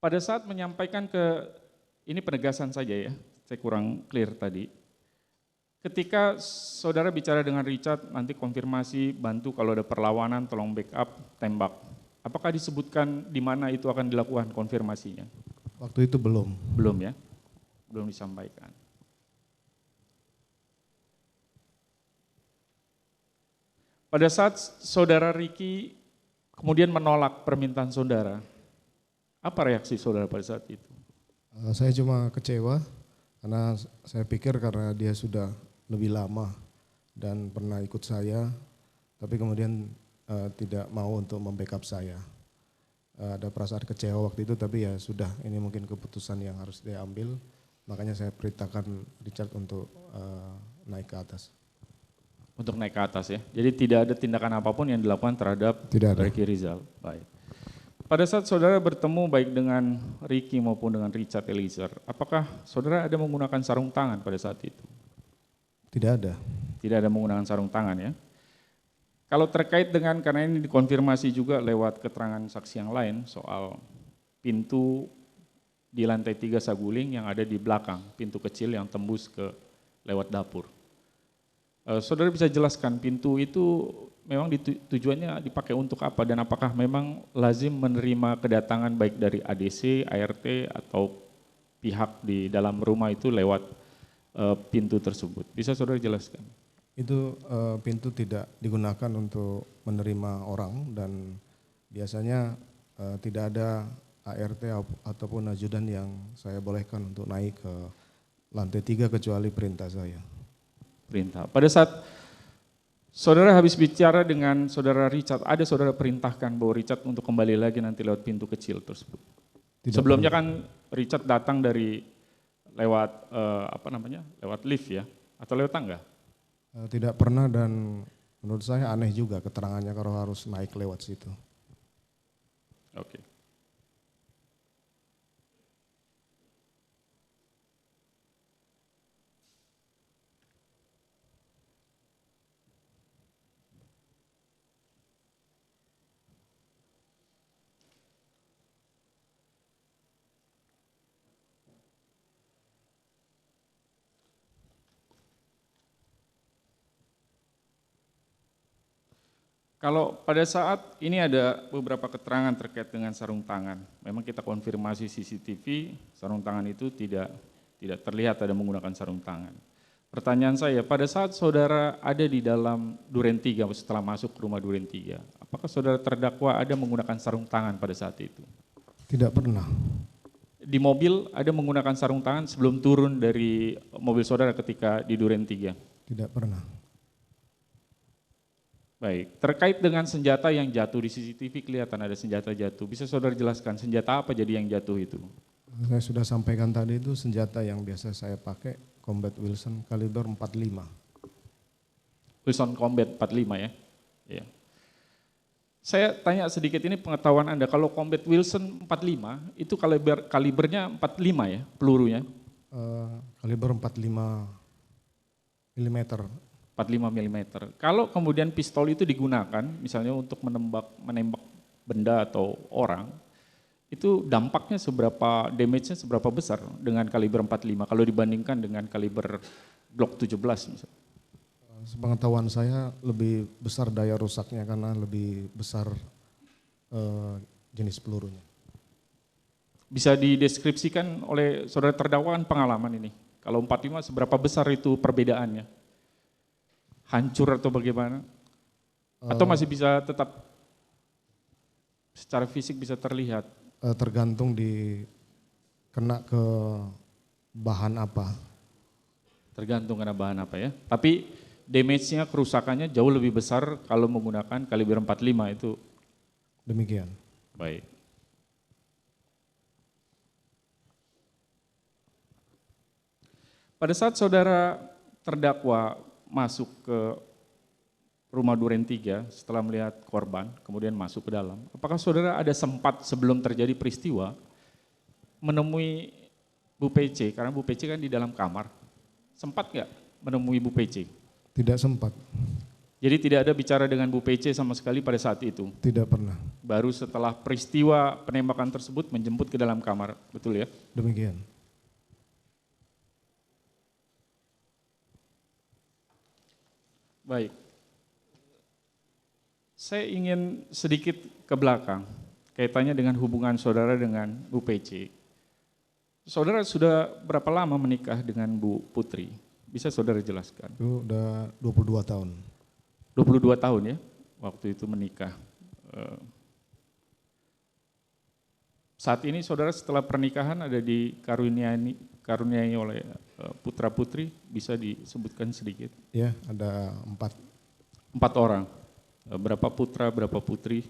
Pada saat menyampaikan ini penegasan saja ya, saya kurang clear tadi. Ketika saudara bicara dengan Richard, nanti konfirmasi, bantu kalau ada perlawanan, tolong backup, tembak. Apakah disebutkan di mana itu akan dilakukan konfirmasinya? Waktu itu belum. Belum ya, belum disampaikan. Pada saat saudara Ricky kemudian menolak permintaan saudara, apa reaksi saudara pada saat itu? Saya cuma kecewa karena saya pikir karena dia sudah lebih lama dan pernah ikut saya, tapi kemudian tidak mau untuk membackup saya. Ada perasaan kecewa waktu itu, tapi ya sudah, ini mungkin keputusan yang harus dia ambil, makanya saya perintahkan Richard untuk naik ke atas. Untuk naik ke atas ya, jadi tidak ada tindakan apapun yang dilakukan terhadap Ricky Rizal. Baik. Pada saat saudara bertemu baik dengan Ricky maupun dengan Richard Eliezer, apakah saudara ada menggunakan sarung tangan pada saat itu? Tidak ada. Tidak ada menggunakan sarung tangan ya. Kalau terkait dengan, karena ini dikonfirmasi juga lewat keterangan saksi yang lain soal pintu di lantai 3 Saguling yang ada di belakang, pintu kecil yang tembus ke lewat dapur. Saudara bisa jelaskan pintu itu memang tujuannya dipakai untuk apa dan apakah memang lazim menerima kedatangan baik dari ADC, ART atau pihak di dalam rumah itu lewat pintu tersebut? Bisa saudara jelaskan? Itu pintu tidak digunakan untuk menerima orang dan biasanya tidak ada ART ataupun ajudan yang saya bolehkan untuk naik ke lantai 3 kecuali perintah saya. Perintah. Pada saat saudara habis bicara dengan saudara Richard, ada saudara perintahkan bahwa Richard untuk kembali lagi nanti lewat pintu kecil tersebut? Sebelumnya kan Richard datang dari lewat lewat lift ya, atau lewat tangga? Tidak pernah dan menurut saya aneh juga keterangannya kalau harus naik lewat situ. Oke. Kalau pada saat ini ada beberapa keterangan terkait dengan sarung tangan, memang kita konfirmasi CCTV, sarung tangan itu tidak terlihat ada menggunakan sarung tangan. Pertanyaan saya, pada saat saudara ada di dalam Duren 3 setelah masuk ke rumah Duren 3, apakah saudara terdakwa ada menggunakan sarung tangan pada saat itu? Tidak pernah. Di mobil ada menggunakan sarung tangan sebelum turun dari mobil saudara ketika di Duren 3? Tidak pernah. Baik, terkait dengan senjata yang jatuh di CCTV kelihatan ada senjata jatuh. Bisa saudara jelaskan senjata apa jadi yang jatuh itu? Saya sudah sampaikan tadi itu senjata yang biasa saya pakai, Combat Wilson kaliber 45. Wilson Combat 45 ya? Iya. Saya tanya sedikit ini pengetahuan Anda, kalau Combat Wilson 45 itu kalibernya 45 ya pelurunya? Kaliber 45 mm. 45 mm. Kalau kemudian pistol itu digunakan misalnya untuk menembak benda atau orang, itu dampaknya seberapa, damage-nya seberapa besar dengan kaliber 45 kalau dibandingkan dengan kaliber Glock 17 misalnya? Sepengetahuan saya lebih besar daya rusaknya karena lebih besar jenis pelurunya. Bisa dideskripsikan oleh saudara terdakwa pengalaman ini, kalau 45 seberapa besar itu perbedaannya? Hancur atau bagaimana? Atau masih bisa tetap secara fisik bisa terlihat? Tergantung kena ke bahan apa. Tergantung kena bahan apa ya. Tapi damage-nya, kerusakannya jauh lebih besar kalau menggunakan kaliber 45 itu? Demikian. Baik. Pada saat saudara terdakwa masuk ke rumah Duren 3 setelah melihat korban, kemudian masuk ke dalam, apakah saudara ada sempat sebelum terjadi peristiwa menemui Bu PC, karena Bu PC kan di dalam kamar, sempat nggak menemui Bu PC? Tidak sempat. Jadi tidak ada bicara dengan Bu PC sama sekali pada saat itu. Tidak pernah. Baru setelah peristiwa penembakan tersebut menjemput ke dalam kamar, betul ya? Demikian. Baik. Saya ingin sedikit ke belakang, kaitannya dengan hubungan saudara dengan Bu PC. Saudara sudah berapa lama menikah dengan Bu Putri? Bisa saudara jelaskan? Itu udah 22 tahun. 22 tahun ya, waktu itu menikah. Saat ini saudara setelah pernikahan ada dikaruniai oleh putra putri, bisa disebutkan sedikit? Ya, ada 4. 4 orang. Berapa putra, berapa putri?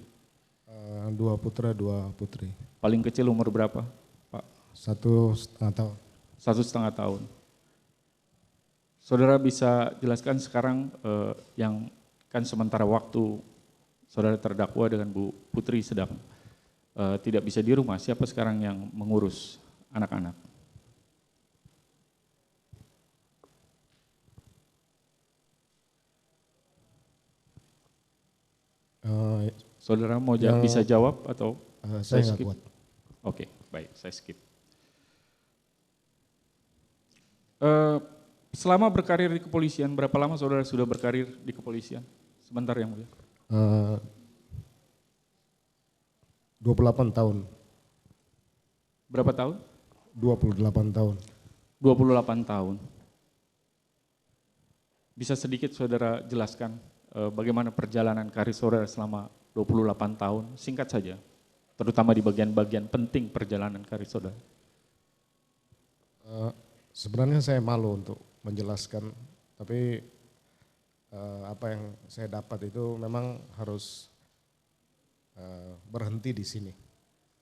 2 putra, 2 putri. Paling kecil umur berapa, Pak? 1,5 tahun. 1,5 tahun. Saudara bisa jelaskan sekarang yang kan sementara waktu saudara terdakwa dengan Bu Putri sedang tidak bisa di rumah, siapa sekarang yang mengurus anak-anak? Saudara mau bisa jawab atau saya nggak kuat. Oke, baik, saya skip. Selama berkarir di kepolisian, berapa lama saudara sudah berkarir di kepolisian? Sebentar yang mulia. 28 tahun. Berapa tahun? 28 tahun. 28 tahun. Bisa sedikit saudara jelaskan bagaimana perjalanan karir saudara selama 28 tahun, singkat saja, terutama di bagian-bagian penting perjalanan karir saudara. Sebenarnya saya malu untuk menjelaskan, tapi apa yang saya dapat itu memang harus berhenti di sini.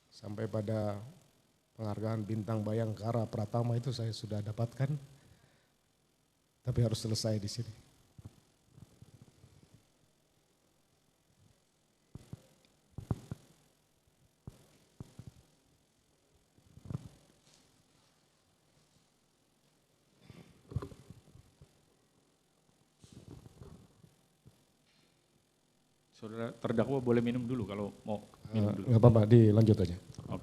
Sampai pada penghargaan Bintang Bayangkara Pratama itu saya sudah dapatkan, tapi harus selesai di sini. Saudara terdakwa boleh minum dulu kalau mau minum dulu. Nggak apa-apa, dilanjut aja. Oke.